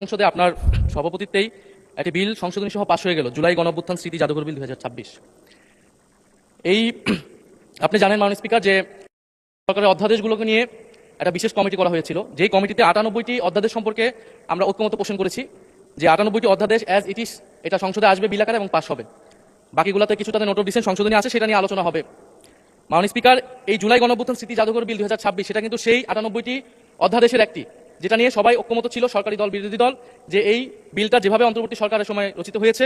সংসদে আপনার সভাপতিত্বেই একটি বিল সংশোধনী সহ পাশ হয়ে গেল, জুলাই গণঅভ্যুত্থান স্মৃতি জাদুঘর বিল 2026। এই আপনি জানেন মাননীয় স্পিকার যে সরকারের অধ্যাদেশগুলোকে নিয়ে একটা বিশেষ কমিটি করা হয়েছিল, যেই কমিটিতে 98টি অধ্যাদেশ সম্পর্কে আমরা ঐক্যমত পোষণ করেছি যে 98টি অধ্যাদেশ অ্যাজ ইট ইজ এটা সংসদে আসবে বিল আকারে এবং পাশ হবে। বাকিগুলোতে কিছু তাদের নোট অফ ডিসেন্ট সংশোধনী আছে, সেটা নিয়ে আলোচনা হবে। মাননীয় স্পিকার, এই জুলাই গণঅভ্যুত্থান স্মৃতি জাদুঘর বিল 2026 সেটা কিন্তু সেই 98টি অধ্যাদেশের একটি, যেটা নিয়ে সবাই ঐক্যমত ছিল, সরকারি দল বিরোধী দল, যে এই বিলটা যেভাবে অন্তর্বর্তী সরকারের সময় রচিত হয়েছে,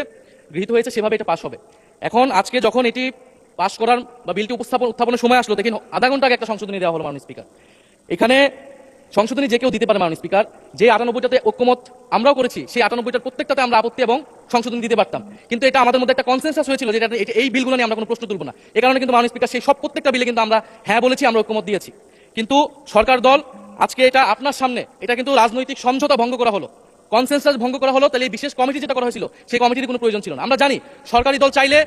গৃহীত হয়েছে, সেভাবে এটা পাশ হবে। এখন আজকে যখন এটি পাশ করার বা বিলটি উত্থাপনের সময় আসলো, দেখেন আধা ঘন্টা আগে একটা সংশোধনী দেওয়া হলো মাননীয় স্পিকার। এখানে সংশোধনী যে কেউ দিতে পারে মাননীয় স্পিকার, যে 98টাতে ঐক্যমত আমরাও করেছি, সেই 98টার প্রত্যেকটাতে আমরা আপত্তি এবং সংশোধনী দিতে পারতাম, কিন্তু এটা আমাদের মধ্যে একটা কনসেনসাস হয়েছিল যে এই বিলগুলো নিয়ে আমরা কোনো প্রশ্ন তুলব না। এই কারণে কিন্তু মাননীয় স্পিকার সেই সব প্রত্যেকটা বিলে কিন্তু আমরা হ্যাঁ বলেছি, আমরা ঐক্যমত দিয়েছি। কিন্তু সরকার দল আজকে এটা আপনার সামনে, এটা কিন্তু রাজনৈতিক সমঝোতা ভঙ্গ করা হলো, কনসেনসাস ভঙ্গ করা হলো। তাহলে এই বিশেষ কমিটি যেটা করা হয়েছিল, সেই কমিটির কোনো প্রয়োজন ছিল না। আমরা জানি সরকারি দল চাইলে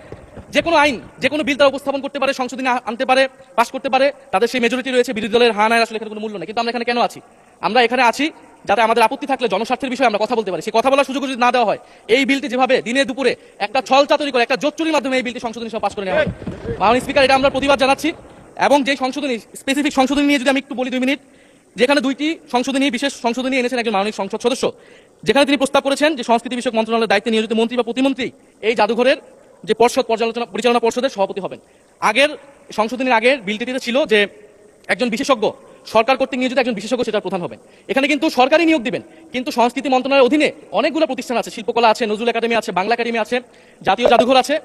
যে কোনো আইন, যে কোনো বিল তারা উপস্থাপন করতে পারে, সংশোধনী আনতে পারে, পাশ করতে পারে, তাদের সেই মেজরিটি রয়েছে। বিরোধী দলের হা নাই আসলে এখানে কোনো মূল্য নেই। কিন্তু আমরা এখানে কেন আছি? আমরা এখানে আছি যাতে আমাদের আপত্তি থাকলে জনস্বার্থের বিষয়ে আমরা কথা বলতে পারি। সেই কথা বলার সুযোগ যদি না দেওয়া হয়, এই বিলটি যেভাবে দিনে দুপুরে একটা ছল চাতুরি করে, একটা জোচ্চুরির মাধ্যমে এই বিলটি সংশোধনী সহ পাশ করে নেওয়া হয়, মাননীয় স্পিকার, এটা আমরা প্রতিবাদ জানাচ্ছি। এবং যে সংশোধনী, স্পেসিফিক সংশোধনী নিয়ে যদি আমি একটু বলি 2 মিনিট, যেখানে 2টি সংশোধনী, বিশেষ সংশোধনী এনেছেন একজন মাননীয় সংসদ সদস্য, যেখানে তিনি প্রস্তাব করেছেন যে সংস্কৃতি বিষয়ক মন্ত্রণালয়ের দায়িত্বে নিয়োজিত মন্ত্রী বা প্রতিমন্ত্রী এই জাদুঘরের যে পরিচালনা পর্ষদের সভাপতি হবেন। আগের সংশোধনীর আগের বিলটিতে ছিল যে একজন বিশেষজ্ঞ, সরকার কর্তৃক নিয়োজিত একজন বিশেষজ্ঞ সেটার প্রধান হবেন। এখানে কিন্তু সরকারই নিয়োগ দিবেন, কিন্তু সংস্কৃতি মন্ত্রণালয়ের অধীনে অনেকগুলো প্রতিষ্ঠান আছে, শিল্পকলা আছে, নজরুল একাডেমি আছে, বাংলা একাডেমি আছে, জাতীয় জাদুঘর আছে।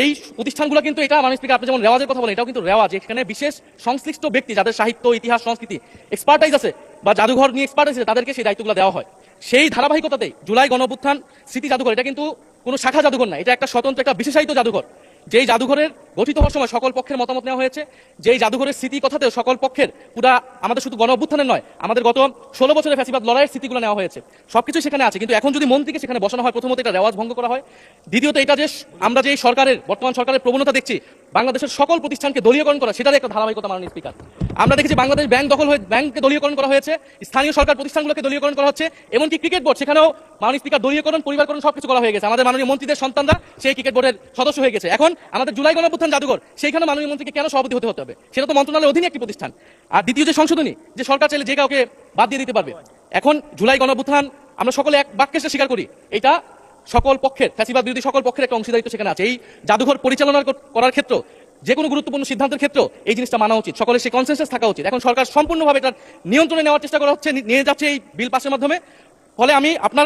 এই প্রতিষ্ঠানগুলো কিন্তু, এটা মাননীয় স্পিকার আপনি যেমন রেওয়াজের কথা বলেন, এটাও কিন্তু রেওয়াজ, এখানে বিশেষ সংশ্লিষ্ট ব্যক্তি যাদের সাহিত্য, ইতিহাস, সংস্কৃতি এক্সপার্টাইজ আছে বা জাদুঘর নিয়ে এক্সপার্টাইজ আছে, তাদেরকে সেই দায়িত্বগুলো দেওয়া হয়। সেই ধারাবাহিকতাতেই জুলাই গণঅভ্যুত্থান স্মৃতি জাদুঘর, এটা কিন্তু কোনো শাখা জাদুঘর না, এটা একটা স্বতন্ত্র, একটা বিশেষায়িত জাদুঘর। যেই জাদুঘরের গঠিত হওয়ার সময় সকল পক্ষের মতামত নেওয়া হয়েছে, যেই জাদুঘরের স্মৃতি কথাতেও সকল পক্ষের, পুরা আমাদের শুধু গণঅভ্যুত্থানের নয়, আমাদের গত 16 বছরের ফ্যাসিবাদ লড়াইয়ের স্মৃতিগুলো নেওয়া হয়েছে, সবকিছু সেখানে আছে। কিন্তু এখন যদি মন্ত্রীকে সেখানে বসানো হয়, প্রথমত এটা রেওয়াজ ভঙ্গ করা হয়, দ্বিতীয়ত এটা যে আমরা যে সরকারের, বর্তমান সরকারের প্রবণতা দেখছি বাংলাদেশের সকল প্রতিষ্ঠানকে দলীয়করণ করা, সেটার একটা ধারাবাহিকতা মাননীয় স্পিকার। আমরা দেখেছি বাংলাদেশ ব্যাংক দখল হয়ে ব্যাংককে দলীয়করণ করা হয়েছে, স্থানীয় সরকার প্রতিষ্ঠানগুলোকে দলীয়করণ করা হচ্ছে, এমনকি ক্রিকেট বোর্ড, সেখানেও মাননীয় স্পিকার দলীয়করণ, পরিবারকরণ সবকিছু করা হয়ে গেছে। আমাদের মাননীয় মন্ত্রীদের সন্তানরা সেই ক্রিকেট বোর্ডের সদস্য হয়ে গেছে। এখন আমাদের জুলাই গণঅভ্যুত্থান জাদুঘর, সেইখানে মাননীয় মন্ত্রীকে কেন সভাপতি হতে হবে? সেটা তো মন্ত্রণালয়ের অধীনে একটি প্রতিষ্ঠান। আর দ্বিতীয় যে সংশোধনী, যে সরকার চাইলে যে কাউকে বাদ দিয়ে দিতে পারবে। এখন জুলাই গণঅভ্যুত্থান আমরা সকলে এক বাক্যে স্বীকার করি, এটা সকল পক্ষের, ফ্যাসিবাদ বিরোধী সকল পক্ষের একটা অংশীদারিত্ব সেখানে আছে। এই জাদুঘর পরিচালনা করার ক্ষেত্রে, যে কোনো গুরুত্বপূর্ণ সিদ্ধান্তের ক্ষেত্রে এই জিনিসটা মানা উচিত, সকলের সেই কনসেনসাস থাকা উচিত। এখন সরকার সম্পূর্ণভাবে এটার নিয়ন্ত্রণে নেওয়ার চেষ্টা করা হচ্ছে, নিয়ে যাচ্ছে এই বিল পাসের মাধ্যমে। ফলে আমি আপনার